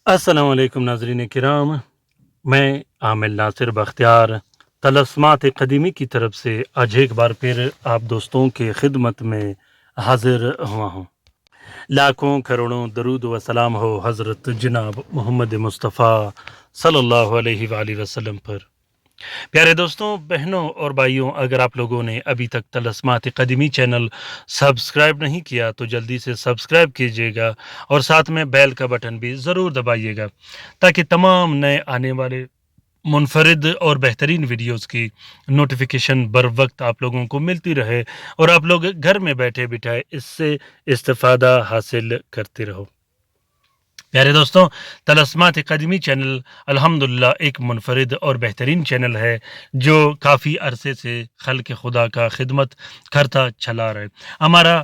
अस्सलाम वालेकुम नाज़रीन किराम, मैं आमिर नासिर बख्तियार तलस्मात क़दीमी की तरफ से आज एक बार फिर आप दोस्तों के खिदमत में हाजिर हुआ हूँ। लाखों करोड़ों दरूद व सलाम हो हज़रत जनाब मोहम्मद मुस्तफ़ा सल्लल्लाहु अलैहि वसल्लम पर। प्यारे दोस्तों, बहनों और भाइयों, अगर आप लोगों ने अभी तक तलस्मात क़दीमी चैनल सब्सक्राइब नहीं किया तो जल्दी से सब्सक्राइब कीजिएगा और साथ में बेल का बटन भी ज़रूर दबाइएगा ताकि तमाम नए आने वाले मुनफरिद और बेहतरीन वीडियोस की नोटिफिकेशन बर वक्त आप लोगों को मिलती रहे और आप लोग घर में बैठे बिठाए इससे इस्तेफ़ादा हासिल करते रहो। प्यारे दोस्तों, तलस्मात क़दीमी चैनल अल्हम्दुलिल्लाह एक मुनफरिद और बेहतरीन चैनल है जो काफ़ी अरसे से खल्क़ खुदा का खिदमत करता चला रहा है। हमारा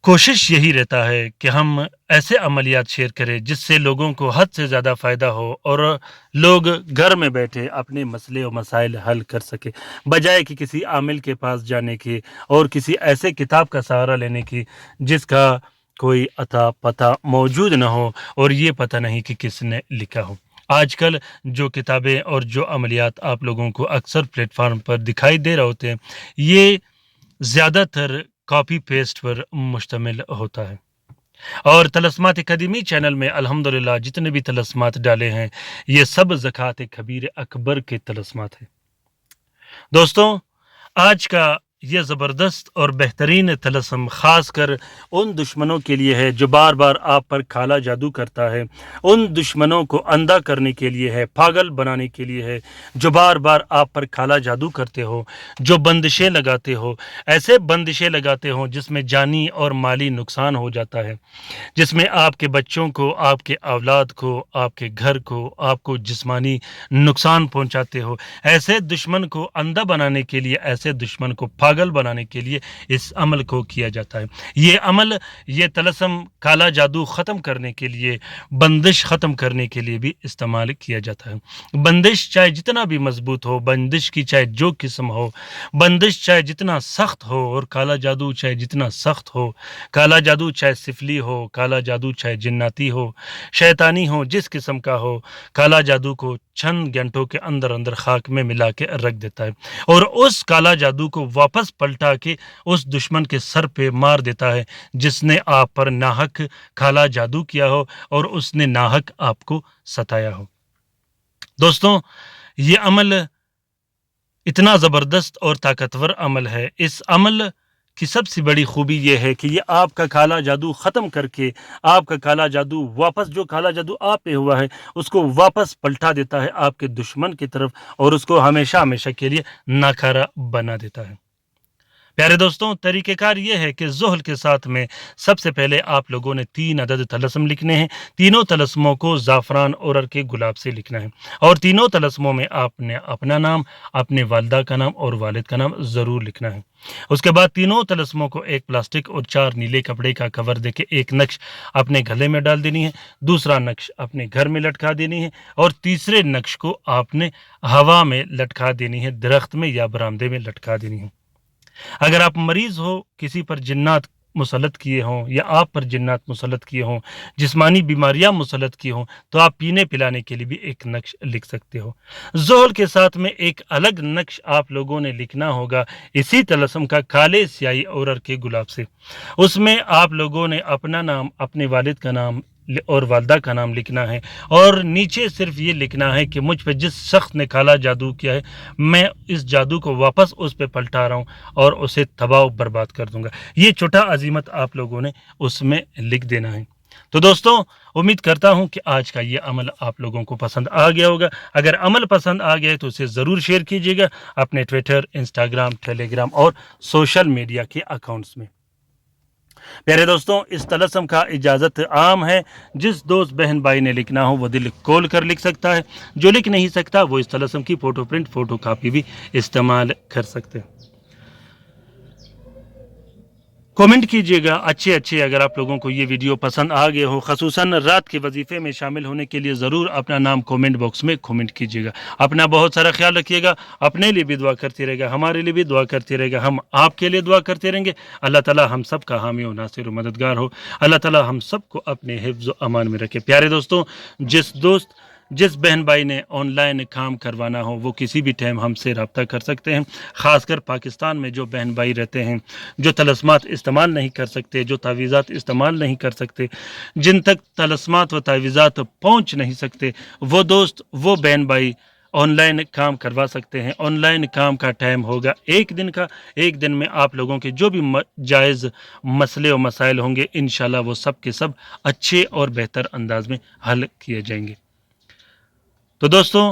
कोशिश यही रहता है कि हम ऐसे अमलियात शेयर करें जिससे लोगों को हद से ज़्यादा फ़ायदा हो और लोग घर में बैठे अपने मसले और मसाइल हल कर सके, बजाय कि किसी आमिल के पास जाने की और किसी ऐसे किताब का सहारा लेने की जिसका कोई अता पता मौजूद न हो और ये पता नहीं कि किसने लिखा हो। आजकल जो किताबें और जो अमलियात आप लोगों को अक्सर प्लेटफार्म पर दिखाई दे रहे होते हैं, ये ज़्यादातर कॉपी पेस्ट पर मुश्तमिल होता है। और तलस्मात क़दीमी चैनल में अल्हम्दुलिल्लाह जितने भी तलस्मात डाले हैं ये सब ज़कात कबीर अकबर के तलस्मात हैं। दोस्तों, आज का ये ज़बरदस्त और बेहतरीन तलस्म ख़ास कर उन दुश्मनों के लिए है जो बार बार आप पर काला जादू करता है, उन दुश्मनों को अंधा करने के लिए है, पागल बनाने के लिए है, जो बार बार आप पर काला जादू करते हो, जो बंदिशें लगाते हो, ऐसे बंदिशें लगाते हो जिसमें जानी और माली नुकसान हो जाता है, जिसमें आपके बच्चों को, आपके औलाद को, आपके घर को, आपको जिस्मानी नुकसान पहुंचाते हो। ऐसे दुश्मन को अंधा बनाने के लिए, ऐसे दुश्मन को पागल बनाने के लिए इस अमल को किया जाता है। ये अमल, ये तलस्म काला जादू ख़त्म करने के लिए, बंदिश ख़त्म करने के लिए भी इस्तेमाल किया जाता है। बंदिश चाहे जितना भी मजबूत हो, बंदिश की चाहे जो किस्म हो, बंदिश चाहे जितना सख्त हो और काला जादू चाहे जितना सख्त हो, काला जादू चाहे सिफली हो, काला जादू चाहे जिन्नाती हो, शैतानी हो, जिस किस्म का हो, काला जादू को चंद घंटों के अंदर अंदर खाक में मिला के रख देता है और उस काला जादू को वापस पलटा के उस दुश्मन के सर पे मार देता है जिसने आप पर नाहक काला जादू किया हो और उसने नाहक आपको सताया हो। दोस्तों, ये अमल इतना ज़बरदस्त और ताकतवर अमल है। इस अमल की सबसे बड़ी खूबी ये है कि ये आपका काला जादू ख़त्म करके आपका काला जादू वापस, जो काला जादू आप पे हुआ है उसको वापस पलटा देता है आपके दुश्मन की तरफ और उसको हमेशा हमेशा के लिए नाकारा बना देता है। प्यारे दोस्तों, तरीक़ेकार ये है कि ज़ुहल के साथ में सबसे पहले आप लोगों ने 3 अदद तलस्म लिखने हैं। तीनों तलस्मों को ज़ाफ़रान और अर्के गुलाब से लिखना है और तीनों तलस्मों में आपने अपना नाम, अपने वालिदा का नाम और वालिद का नाम ज़रूर लिखना है। उसके बाद तीनों तलस्मों को एक प्लास्टिक और 4 नीले कपड़े का कवर देके एक नक्श अपने गले में डाल देनी है, दूसरा नक्श अपने घर में लटका देनी है और तीसरे नक्श को आपने हवा में लटका देनी है, दरख्त में या बरामदे में लटका देनी है। अगर आप मरीज़ हो, किसी पर जिन्नात मुसल्लत किए हों या आप पर जिन्नात मुसल्लत किए हों, जिस्मानी बीमारियां मुसल्लत की हों, तो आप पीने पिलाने के लिए भी एक नक्श लिख सकते हो। ज़ोहल के साथ में एक अलग नक्श आप लोगों ने लिखना होगा इसी तलस्म का, काले स्याही और अर्के गुलाब से। उसमें आप लोगों ने अपना नाम, अपने वालिद का नाम और वालदा का नाम लिखना है और नीचे सिर्फ ये लिखना है कि मुझ पे जिस शख्स ने काला जादू किया है, मैं इस जादू को वापस उस पे पलटा रहा हूँ और उसे तबाह बर्बाद कर दूंगा। ये छोटा अजीमत आप लोगों ने उसमें लिख देना है। तो दोस्तों, उम्मीद करता हूं कि आज का ये अमल आप लोगों को पसंद आ गया होगा। अगर अमल पसंद आ गया है तो उसे ज़रूर शेयर कीजिएगा अपने ट्विटर, इंस्टाग्राम, टेलीग्राम और सोशल मीडिया के अकाउंट्स में। प्यारे दोस्तों, इस तलस्म का इजाज़त आम है। जिस दोस्त बहन भाई ने लिखना हो वो दिल खोल कर लिख सकता है, जो लिख नहीं सकता वो इस तलस्म की फ़ोटो प्रिंट, फ़ोटो कापी भी इस्तेमाल कर सकते हैं। कमेंट कीजिएगा अच्छे अच्छे। अगर आप लोगों को ये वीडियो पसंद आ गए हो, खसूसन रात के वजीफ़े में शामिल होने के लिए ज़रूर अपना नाम कमेंट बॉक्स में कमेंट कीजिएगा। अपना बहुत सारा ख्याल रखिएगा, अपने लिए भी दुआ करते रहेगा, हमारे लिए भी दुआ करते रहेगा, हम आपके लिए दुआ करते रहेंगे। अल्लाह ताला हम सब का हामी और नासिर और मददगार हो। अल्लाह ताला हम सबको अपने हिफ्ज़ व अमान में रखे। प्यारे दोस्तों, जिस बहन भाई ने ऑनलाइन काम करवाना हो वो किसी भी टाइम हमसे रब्ता कर सकते हैं। ख़ासकर पाकिस्तान में जो बहन भाई रहते हैं, जो तलस्मात इस्तेमाल नहीं कर सकते, जो तावीज़ात इस्तेमाल नहीं कर सकते, जिन तक तलस्मात व तावीज़ात पहुँच नहीं सकते, वो दोस्त, वो बहन भाई ऑनलाइन काम करवा सकते हैं। ऑनलाइन काम का टाइम होगा 1 दिन का। 1 दिन में आप लोगों के जो भी जायज़ मसले और मसाइल होंगे, इंशाल्लाह वो सब के सब अच्छे और बेहतर अंदाज में हल किए जाएंगे। तो दोस्तों,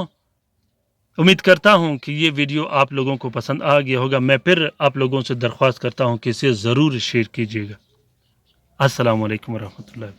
उम्मीद करता हूं कि ये वीडियो आप लोगों को पसंद आ गया होगा। मैं फिर आप लोगों से दरख्वास्त करता हूं कि इसे ज़रूर शेयर कीजिएगा। अस्सलामु अलैकुम वरहमतुल्लाहि।